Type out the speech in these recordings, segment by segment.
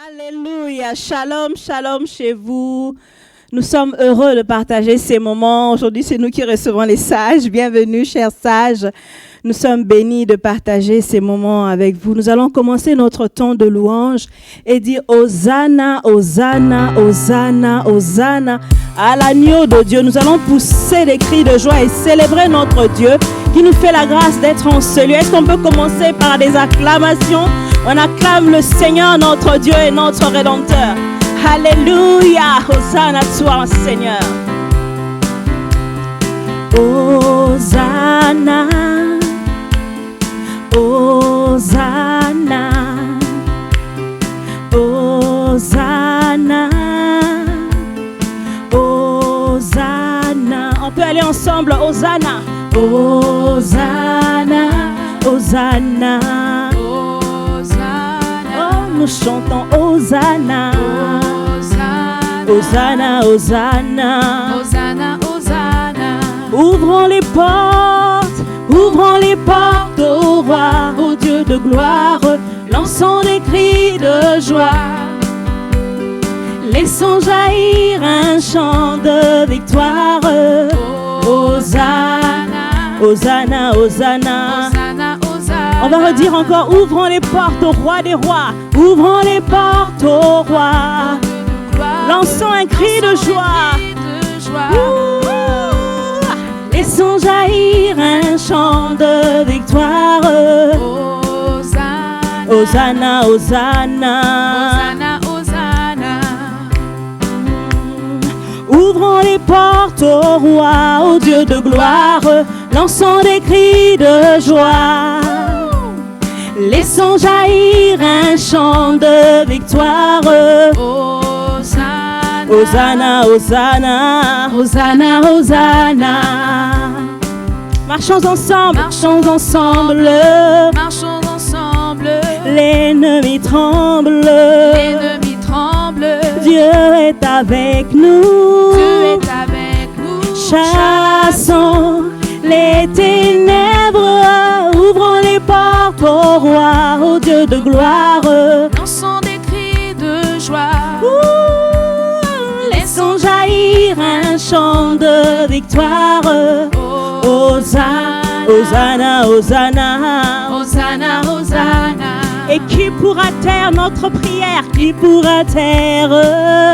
Alléluia, shalom, shalom chez vous. Nous sommes heureux de partager ces moments. Aujourd'hui, c'est nous qui recevons les sages. Bienvenue, chers sages. Nous sommes bénis de partager ces moments avec vous. Nous allons commencer notre temps de louange et dire Hosanna, Hosanna, Hosanna, Hosanna à l'agneau de Dieu. Nous allons pousser des cris de joie et célébrer notre Dieu qui nous fait la grâce d'être en ce lieu. Est-ce qu'on peut commencer par des acclamations? On acclame le Seigneur, notre Dieu et notre Rédempteur. Alléluia, Hosanna à toi, Seigneur. Hosanna, Hosanna, Hosanna, Hosanna. On peut aller ensemble, Hosanna, Hosanna, Hosanna. Nous chantons Hosanna, Hosanna, Hosanna, Hosanna, Hosanna. Ouvrons les portes au roi, au Dieu de gloire. Lançons des cris de joie. Laissons jaillir un chant de victoire. Hosanna, Hosanna, Hosanna. On va redire encore, ouvrons les portes au roi des rois. Ouvrons les portes au roi. Lançons un cri de joie. Laissons jaillir un chant de victoire. Hosanna, Hosanna, Hosanna, Hosanna. Ouvrons les portes au roi, au Dieu de gloire. Lançons des cris de joie. Laissons jaillir un chant de victoire. Hosanna, Hosanna, Hosanna, Hosanna, Hosanna. Marchons ensemble, marchons ensemble, marchons ensemble. L'ennemi tremble, l'ennemi tremble. Dieu est avec nous, Dieu est avec nous. Chassons les ténèbres. Ouvrons les portes au roi, au Dieu de gloire. Lançons des cris de joie. Laissons jaillir un chant de victoire. Hosanna, Hosanna, Hosanna, Hosanna, Hosanna. Et qui pourra taire notre prière? Qui pourra taire?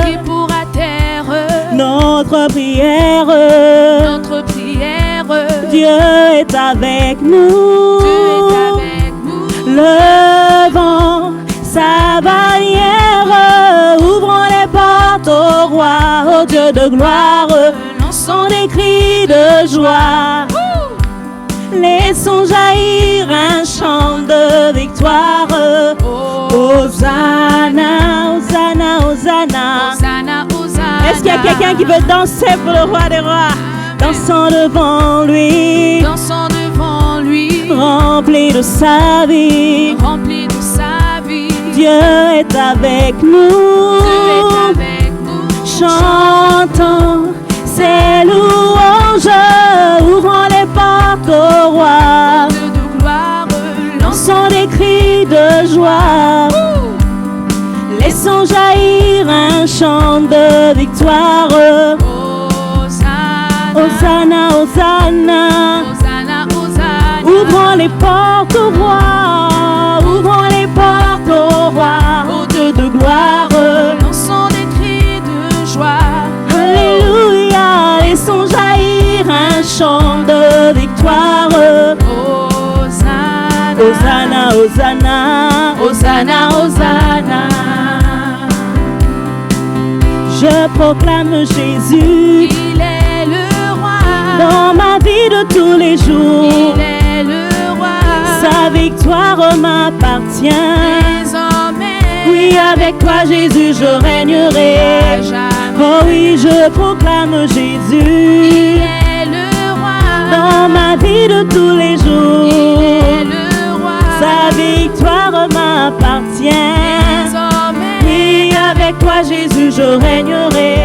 Qui pourra taire notre prière? Notre prière. Dieu est avec nous. Dieu est avec nous. Levons sa bannière. Ouvrons les portes au roi, au Dieu de gloire. Lançons des cris de joie. Laissons jaillir un chant de victoire. Hosanna, Hosanna, Hosanna, Hosanna, Hosanna. Est-ce qu'il y a quelqu'un qui veut danser pour le roi des rois? Dansons devant lui, dansons devant lui, rempli de sa vie, rempli de sa vie. Dieu est avec nous, Dieu est avec nous. Chantons ses louanges. Ouvrons les portes au roi, Dieu de gloire. Lançons des cris de joie. Laissons jaillir un chant de victoire. Hosanna, Hosanna, Hosanna, Hosanna. Ouvrons les portes au roi, ouvrons les portes au roi, au Dieu de gloire. Lançons des cris de joie. Alléluia, laissons jaillir un chant de victoire. Hosanna, Hosanna, Hosanna, Hosanna. Je proclame Jésus. Il est le dans ma vie de tous les jours, il est le roi. Sa victoire m'appartient. Désormais, oui, avec toi Jésus je régnerai. Oh oui, je proclame Jésus. Il est le roi. Dans ma vie de tous les jours, il est le roi. Sa victoire m'appartient. Désormais, oui, avec toi Jésus je régnerai.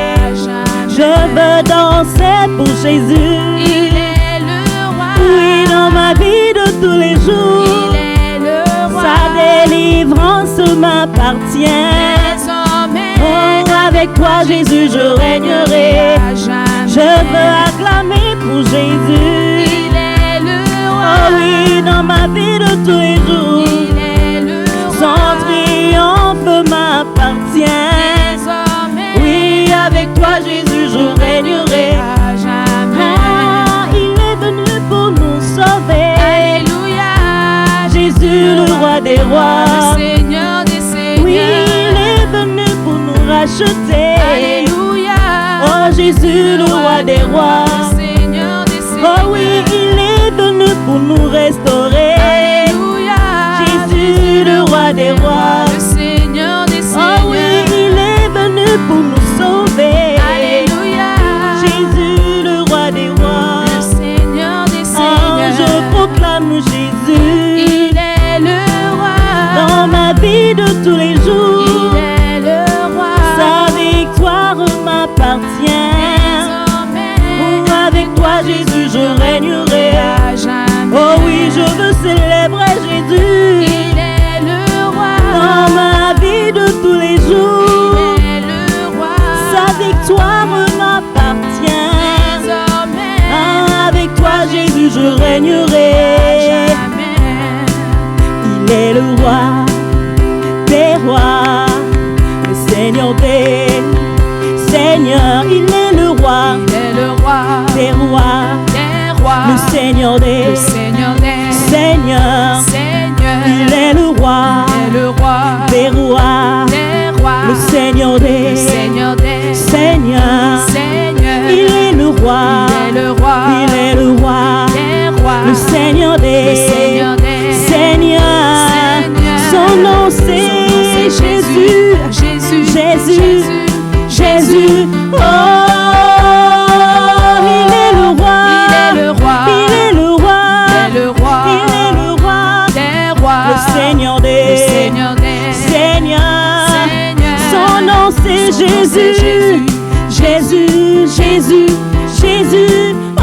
Je veux danser pour Jésus. Il est le roi. Oui, dans ma vie de tous les jours. Il est le roi. Sa délivrance m'appartient. Avec toi, Jésus, je régnerai. Je veux acclamer pour Jésus. Il est le roi. Oh oui, dans ma vie de tous les jours. Il est le roi. Son triomphe m'appartient. Désormais, Oui, avec toi, Jésus, je régnerai. à jamais. Ah, il est venu pour nous sauver. Alléluia. Jésus, le roi des rois. Le Seigneur des seigneurs. Oui, il est venu pour nous racheter. Alléluia. Oh Jésus, le roi des rois. Le Seigneur des seigneurs. Oh oui, il est venu pour nous restaurer. Alléluia. Jésus, le roi des rois. Le Seigneur des seigneurs. Oh oui, il est venu pour nous sauver. Alléluia. Jésus, le roi des rois. Le Seigneur des Oh, seigneurs. je proclame Jésus Il est le roi. dans ma vie de tous les jours. Il est le roi. Sa victoire m'appartient. Désormais, Oh, avec toi, Jésus, je régnerai. à jamais. Oh oui, je veux célébrer Jésus Il est le roi. dans ma vie de tous les jours. Il est le roi. Sa victoire m'appartient. Désormais, Ah, avec toi, Jésus, je à régnerai. jamais. Il est le roi des rois, le Seigneur des seigneurs. Il est le roi Il est le roi des rois, des rois. le Seigneur des Le Seigneur des seigneurs. seigneurs. Il est le roi Il est le roi des rois, des rois. le Seigneur des Le Seigneur des seigneurs. seigneurs. Il est le roi, Il est le roi il est le roi, des rois. le Seigneur des Le Seigneur des seigneurs. Son nom c'est Jésus, Jésus, Jésus, Jésus. Oh, il est le roi, Il est le roi. il est le roi, Il est le roi il est le roi, des rois. le Seigneur des Le Seigneur des seigneurs. seigneurs. Son nom c'est Son nom, c'est Jésus, Jésus, Jésus, Jésus. Oh,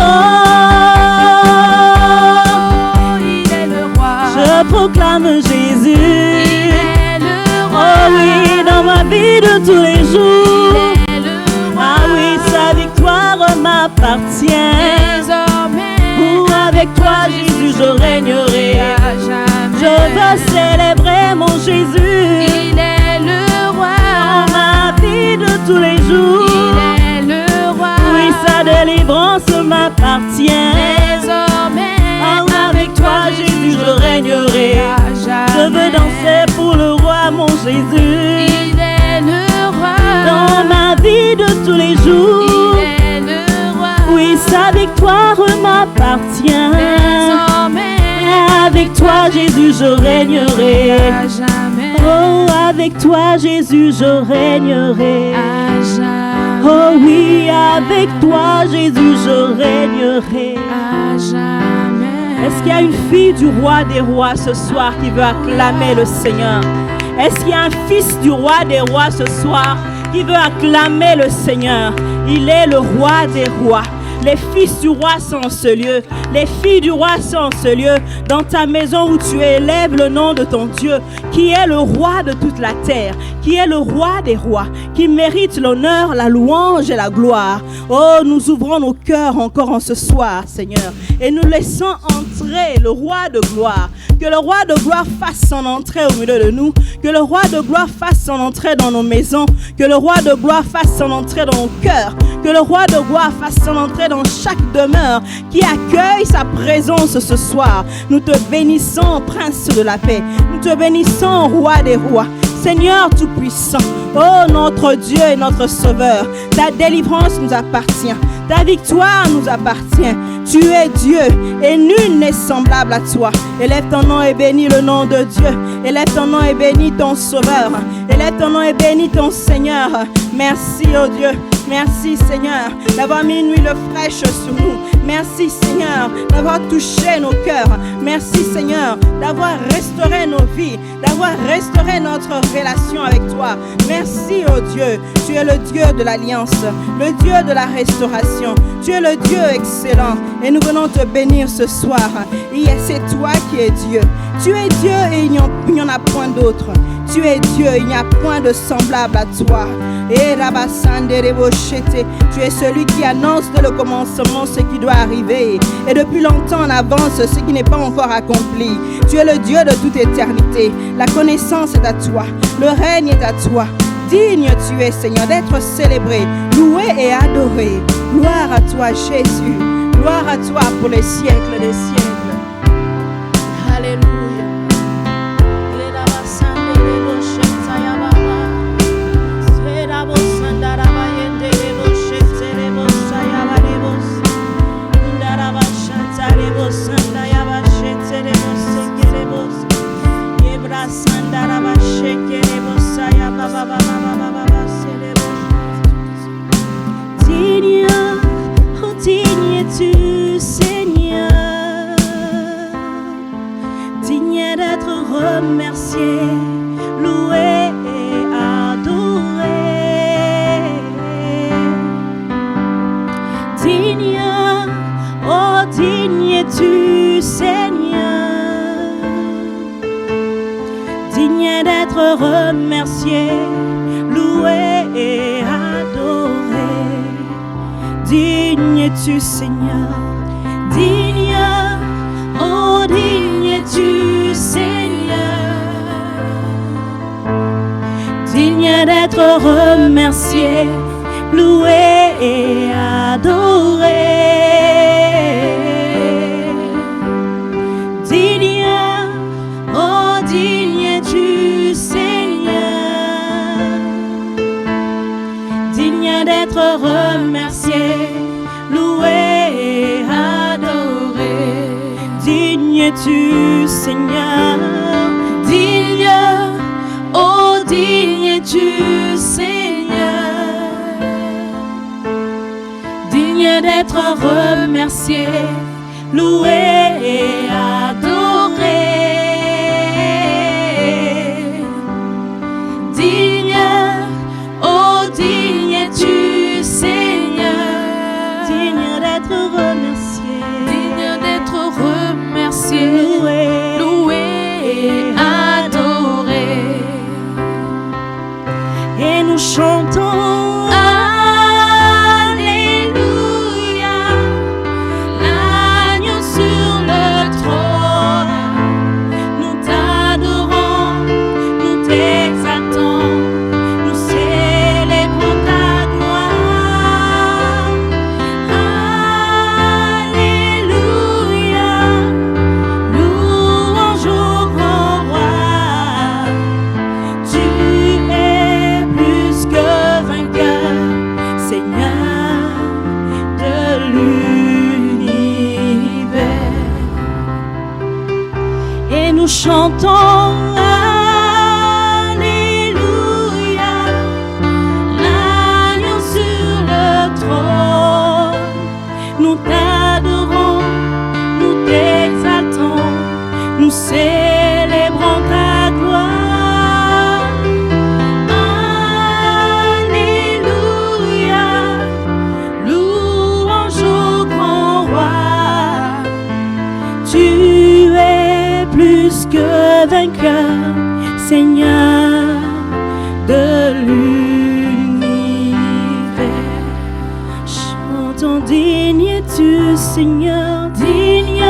Oh, il est le roi. je proclame Jésus. Il est le roi. Oh oui, dans ma vie de tous les jours. Il est le roi. Ah oui, sa victoire m'appartient. Désormais, Ou avec toi, Jésus, je régnerai. à jamais. Je veux célébrer mon Jésus Il est le dans roi. ma vie de tous les jours. Il est le roi. Oui, sa délivrance m'appartient. Désormais, Ah, avec toi, Jésus, je régnerai. à Je jamais. veux danser pour le roi, mon Jésus. Il est le roi. Dans ma vie de tous les jours. Il est le roi. Oui, sa victoire m'appartient. Désormais, Avec toi, Jésus, je régnerai. à jamais. Oh, avec toi, Jésus, je régnerai. À jamais. Oh oui, avec toi, Jésus, je régnerai. À jamais. Est-ce qu'il y a une fille du roi des rois ce soir qui veut acclamer le Seigneur? Est-ce qu'il y a un fils du roi des rois ce soir qui veut acclamer le Seigneur? Il est le roi des rois. Les fils du roi sont en ce lieu. Les filles du roi sont en ce lieu. Dans ta maison où tu élèves le nom de ton Dieu, qui est le roi de toute la terre, qui est le roi des rois, qui mérite l'honneur, la louange et la gloire. Oh, nous ouvrons nos cœurs encore en ce soir, Seigneur, et nous laissons entrer le roi de gloire. Que le roi de gloire fasse son entrée au milieu de nous. Que le roi de gloire fasse son entrée dans nos maisons. Que le roi de gloire fasse son entrée dans nos cœurs. Que le roi de gloire fasse son entrée dans chaque demeure qui accueille sa présence ce soir. Nous te bénissons, Prince de la paix. Nous te bénissons, Roi des rois. Seigneur Tout-Puissant, oh notre Dieu et notre Sauveur, ta délivrance nous appartient, ta victoire nous appartient. Tu es Dieu et nul n'est semblable à toi. Élève ton nom et bénis le nom de Dieu. Élève ton nom et bénis ton Sauveur. Élève ton nom et bénis ton Seigneur. Merci, oh Dieu. Merci, Seigneur, d'avoir mis une huile fraîche sur nous. Merci, Seigneur, d'avoir touché nos cœurs. Merci, Seigneur, d'avoir restauré nos vies, d'avoir restauré notre relation avec toi. Merci, oh Dieu. Tu es le Dieu de l'alliance, le Dieu de la restauration. Tu es le Dieu excellent et nous venons te bénir ce soir. Et c'est toi qui es Dieu. Tu es Dieu et il n'y en a point d'autre. Tu es Dieu, il n'y a point de semblable à toi. Et tu es celui qui annonce dès le commencement ce qui doit arriver. Et depuis longtemps en avance ce qui n'est pas encore accompli. Tu es le Dieu de toute éternité. La connaissance est à toi. Le règne est à toi. Digne tu es, Seigneur, d'être célébré, loué et adoré. Gloire à toi, Jésus. Gloire à toi pour les siècles des siècles. Alléluia. Digne, oh digne es-tu, Seigneur, digne d'être remercié, loué et adoré. Digne, oh digne es-tu, Seigneur, digne d'être remercié, loué et adoré. Digne es-tu, Seigneur, digne, oh digne es-tu, Seigneur, digne d'être remercié, loué et adoré. Digne, oh digne es-tu, Seigneur, digne d'être remercié, loué et adoré. Digne es-tu, Seigneur, digne, oh digne es-tu, Seigneur, digne d'être remercié, loué et adoré. Digne, oh digne es-tu, Seigneur, digne d'être remercié, Digne d'être remercié, loué, loué et adoré. et nous chantons Alléluia, l'agneau sur le trône. nous t'adorons, nous t'exaltons, nous célébrons ta gloire. Alléluia, louange au grand roi. Tu es plus que vainqueur, Seigneur de l'univers. Et nous chantons Alléluia, l'agneau sur le trône. Nous t'adorons, nous t'exaltons, nous célébrons ta gloire. Alléluia, louange au grand roi. Tu es plus que vainqueur, Seigneur de l'univers. Chantons digne es-tu, Seigneur, digne,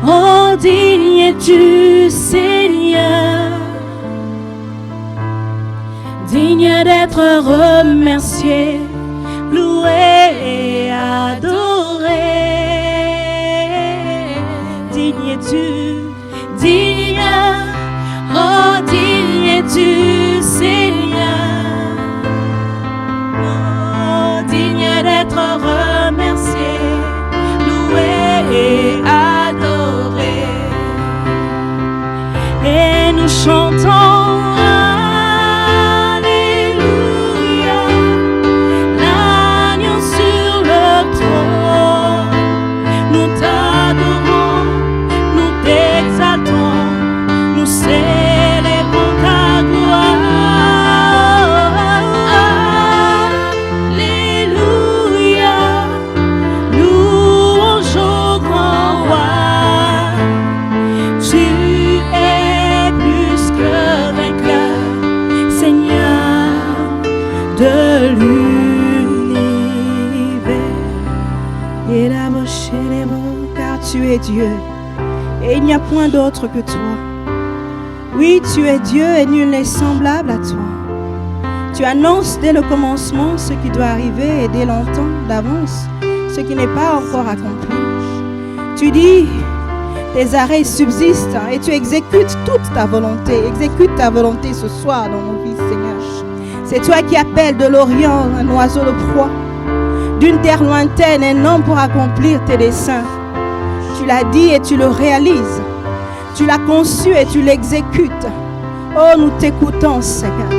oh digne es-tu, Seigneur, digne d'être remercié, loué et adoré. Digne es-tu, digne, oh digne es-tu, Seigneur, oh digne d'être remercié, loué et adoré. Et nous chantons Alléluia, l'agneau sur le trône. de l'univers. Car tu es Dieu et il n'y a point d'autre que toi. Oui, tu es Dieu et nul n'est semblable à toi. Tu annonces dès le commencement ce qui doit arriver et dès longtemps d'avance ce qui n'est pas encore accompli. Tu dis, tes arrêts subsistent et tu exécutes toute ta volonté. Exécute ta volonté ce soir dans nos vies, Seigneur. C'est toi qui appelles de l'Orient un oiseau de proie, d'une terre lointaine un homme pour accomplir tes desseins. Tu l'as dit et tu le réalises. Tu l'as conçu et tu l'exécutes. Oh, nous t'écoutons, Seigneur.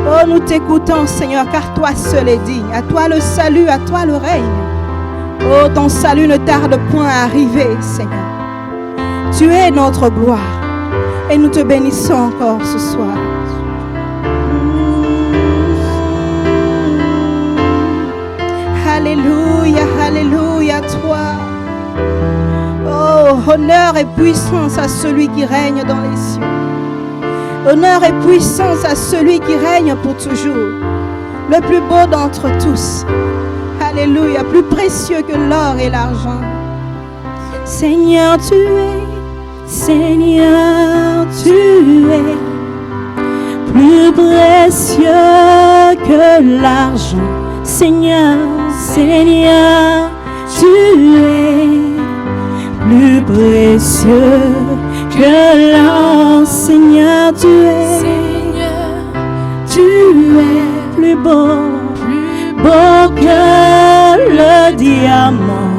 Oh, nous t'écoutons, Seigneur, car toi seul est digne. À toi le salut, à toi le règne. Oh, ton salut ne tarde point à arriver, Seigneur. Tu es notre gloire et nous te bénissons encore ce soir. Alléluia, alléluia, toi. Oh, honneur et puissance à celui qui règne dans les cieux. Honneur et puissance à celui qui règne pour toujours. Le plus beau d'entre tous. Alléluia, plus précieux que l'or et l'argent. Seigneur, tu es. Seigneur, tu es. Plus précieux que l'argent. Seigneur, Seigneur, tu es. Plus précieux que l'or, Seigneur, tu es. Seigneur, tu es plus beau que le diamant,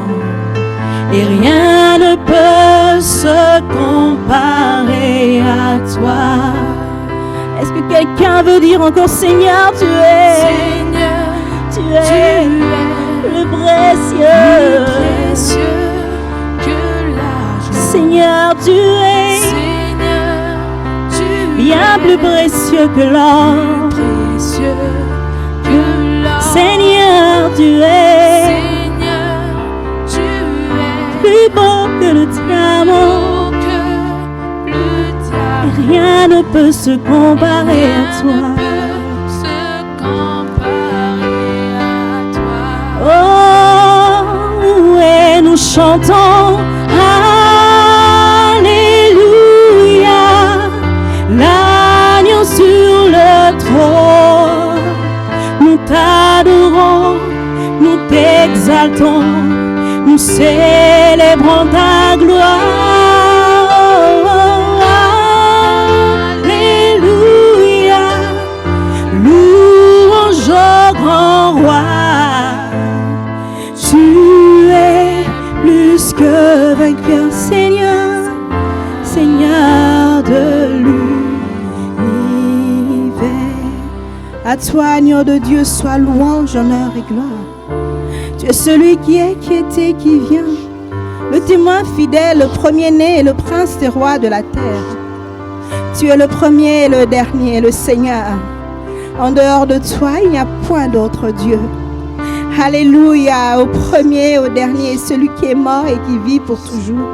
et rien ne peut se comparer à toi. Est-ce que quelqu'un veut dire encore, Seigneur, tu es. Seigneur, tu es plus précieux que l'argent. Seigneur, tu es. Seigneur, tu bien es plus précieux que l'or. Précieux que l'or. Seigneur, tu es. Seigneur, tu es plus beau que le diamant. Rien ne peut se comparer à toi. Oh, et nous chantons Alléluia, l'agneau sur le trône. Nous t'adorons, nous t'exaltons, nous célébrons ta gloire. Grand roi, tu es plus que vainqueur, Seigneur, Seigneur de l'univers. À toi, agneau de Dieu, soit louange, honneur et gloire. Tu es celui qui est, qui était, qui vient, le témoin fidèle, le premier-né et le prince des rois de la terre. Tu es le premier et le dernier, le Seigneur. En dehors de toi, il n'y a point d'autre Dieu. Alléluia, au premier, au dernier, celui qui est mort et qui vit pour toujours.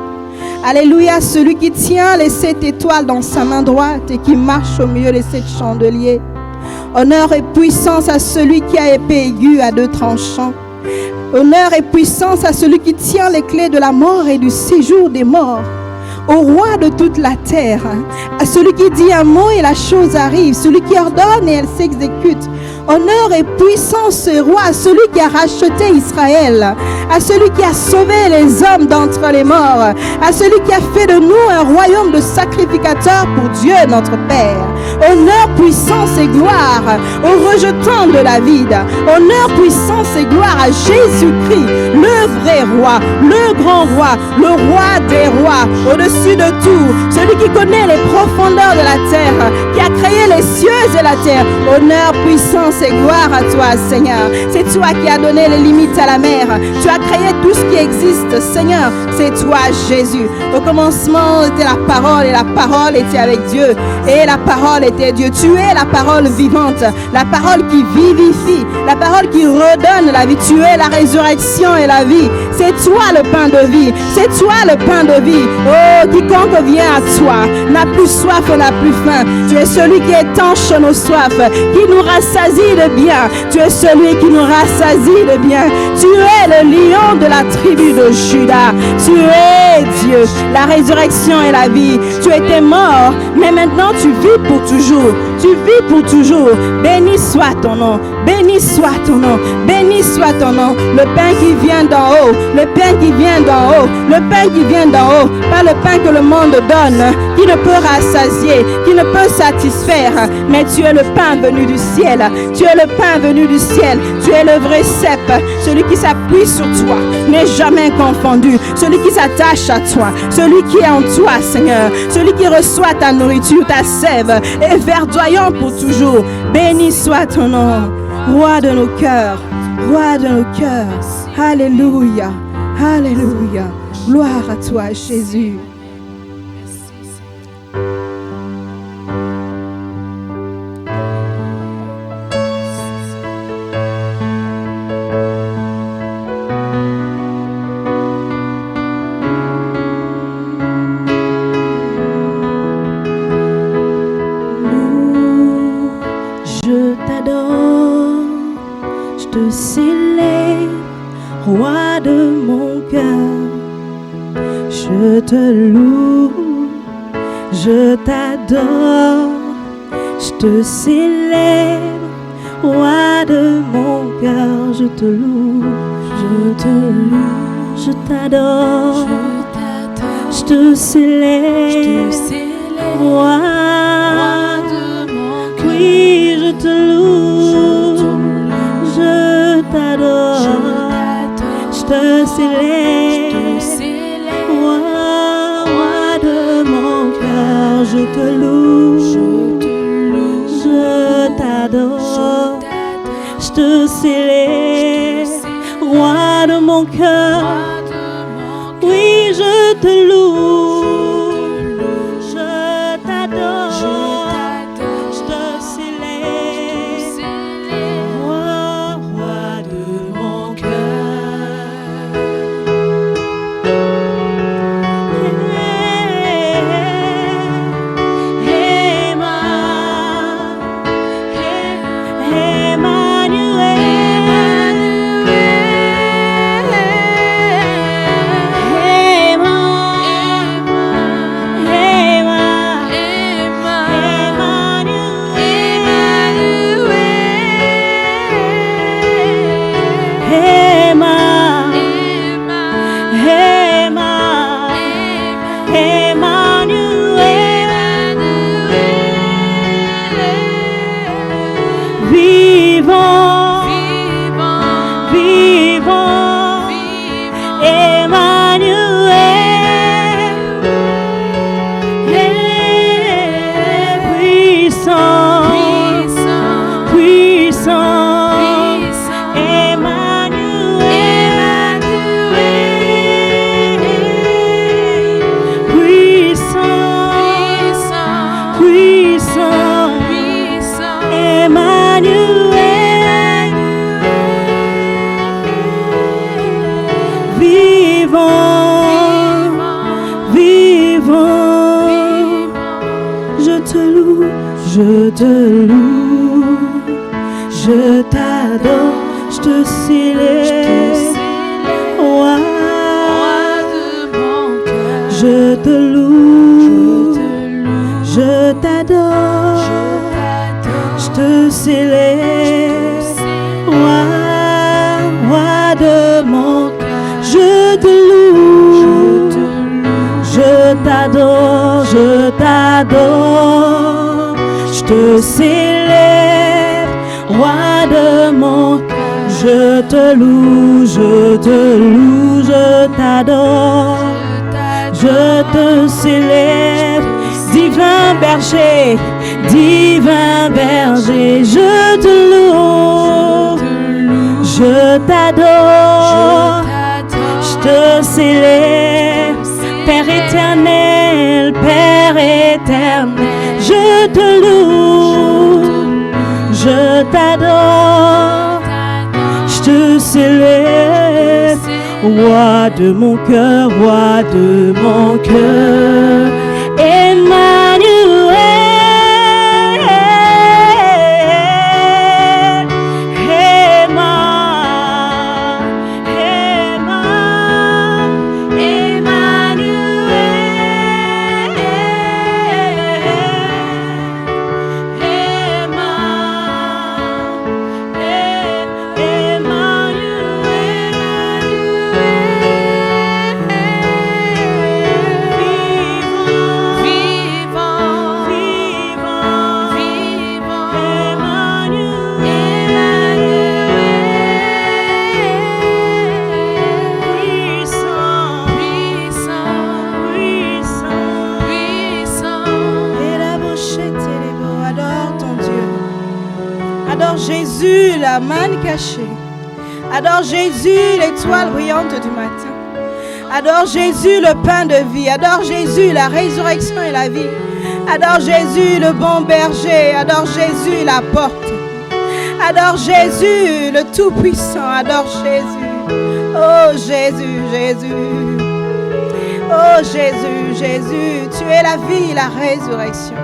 Alléluia, celui qui tient les 7 étoiles dans sa main droite et qui marche au milieu des 7 chandeliers. Honneur et puissance à celui qui a épée aiguë à 2 tranchants. Honneur et puissance à celui qui tient les clés de la mort et du séjour des morts. Au roi de toute la terre, à celui qui dit un mot et la chose arrive, celui qui ordonne et elle s'exécute. Honneur et puissance au roi, à celui qui a racheté Israël, à celui qui a sauvé les hommes d'entre les morts, à celui qui a fait de nous un royaume de sacrificateurs pour Dieu notre Père. Honneur, puissance et gloire au rejetant de David. Honneur, puissance et gloire à Jésus-Christ, le vrai roi, le grand roi, le roi des rois, au-dessus de tout, celui qui connaît les profondeurs de la terre, qui a créé les cieux et la terre. Honneur, puissance et gloire à toi, Seigneur. C'est toi qui as donné les limites à la mer. Tu as créé tout ce qui existe, Seigneur. C'est toi, Jésus. Au commencement était la parole et la parole était avec Dieu. Et la parole était Dieu. Tu es la parole vivante, la parole qui vivifie, la parole qui redonne la vie. Tu es la résurrection et la vie. C'est toi le pain de vie. C'est toi le pain de vie. Oh, quiconque vient à toi n'a plus soif et n'a plus faim. Tu es celui qui étanche nos soifs, qui nous rassasie de bien. Tu es celui qui nous rassasie de bien. Tu es le lion de la tribu de Juda. Tu es Dieu, la résurrection et la vie. Tu étais mort, mais maintenant tu vis pour toujours. Tu vis pour toujours. Béni soit ton nom. Béni soit ton nom. Béni soit ton nom. Le pain qui vient d'en haut. Le pain qui vient d'en haut. Le pain qui vient d'en haut. Pas le pain que le monde donne, qui ne peut rassasier, qui ne peut satisfaire. Mais tu es le pain venu du ciel. Tu es le pain venu du ciel. Tu es le vrai cep. Celui qui s'appuie sur toi n'est jamais confondu. Celui qui s'attache à toi. Celui qui est en toi, Seigneur. Celui qui reçoit ta nourriture, ta sève, est verdoyant pour toujours. Béni soit ton nom. Roi de nos cœurs, roi de nos cœurs. Alléluia, alléluia. Gloire à toi, Jésus. Roi de mon cœur, je te loue, je t'adore, je te célèbre. Roi de mon cœur, je te loue, je t'adore, je te célèbre. Roi de mon cœur, oui, je te loue, je t'adore. Je te célèbre, roi de mon cœur, je te loue, je t'adore, je te célèbre, roi de mon cœur, oui, je te loue, je t'adore, je te célèbre, roi de mon cœur. Je te loue, je t'adore, je te célèbre, roi de mon cœur. Je te loue, je t'adore, je te célèbre, roi de mon cœur. Je te loue, je t'adore, je t'adore. Je te célèbre, roi de mon cœur. Je te loue, je te loue, je t'adore, je te célèbre, divin berger, je te loue, je t'adore, je te célèbre, Père éternel, je te loue. je t'adore, je te célèbre, roi de mon cœur, roi de mon cœur. Emmanuel, Jésus, la manne cachée. Adore Jésus, l'étoile brillante du matin. Adore Jésus, le pain de vie. Adore Jésus, la résurrection et la vie. Adore Jésus, le bon berger. Adore Jésus, la porte. Adore Jésus, le Tout-Puissant. Adore Jésus. Oh Jésus, Jésus. Oh Jésus, Jésus. Tu es la vie, la résurrection.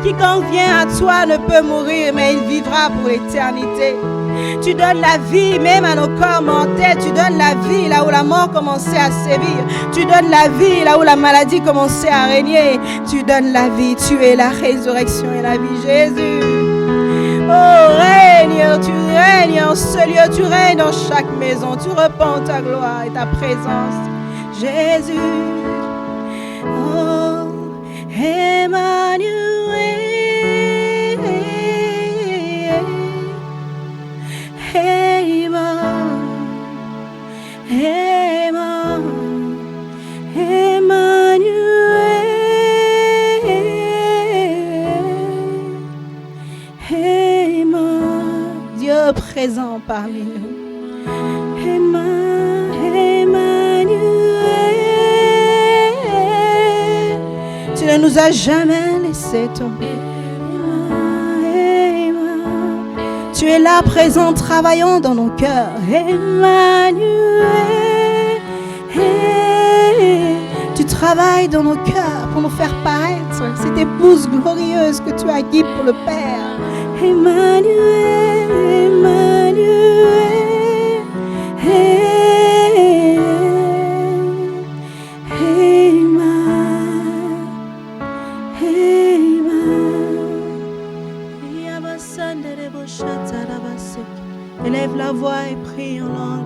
Quiconque vient à toi ne peut mourir, mais il vivra pour l'éternité. Tu donnes la vie même à nos corps mortels. Tu donnes la vie là où la mort commençait à sévir. Tu donnes la vie là où la maladie commençait à régner. Tu donnes la vie. Tu es la résurrection et la vie, Jésus. Oh, règne, tu règnes en ce lieu. Tu règnes dans chaque maison. Tu repends ta gloire et ta présence, Jésus. Oh, Emmanuel. Dieu présent parmi nous. Emmanuel, tu ne nous as jamais laissé tomber. Tu es là présent, travaillant dans nos cœurs. Emmanuel, tu travailles dans nos cœurs pour nous faire paraître cette épouse glorieuse que tu as acquis pour le Père. Emmanuel, Emmanuel, élève la voix et prie en langue.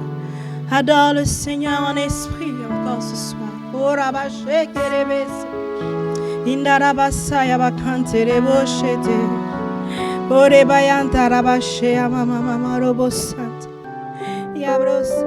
Adore le Seigneur en esprit encore ce soir. Indarabasa yabakante reboshete. Ore bayanta rabashe mama mama robosant. Yabrosa.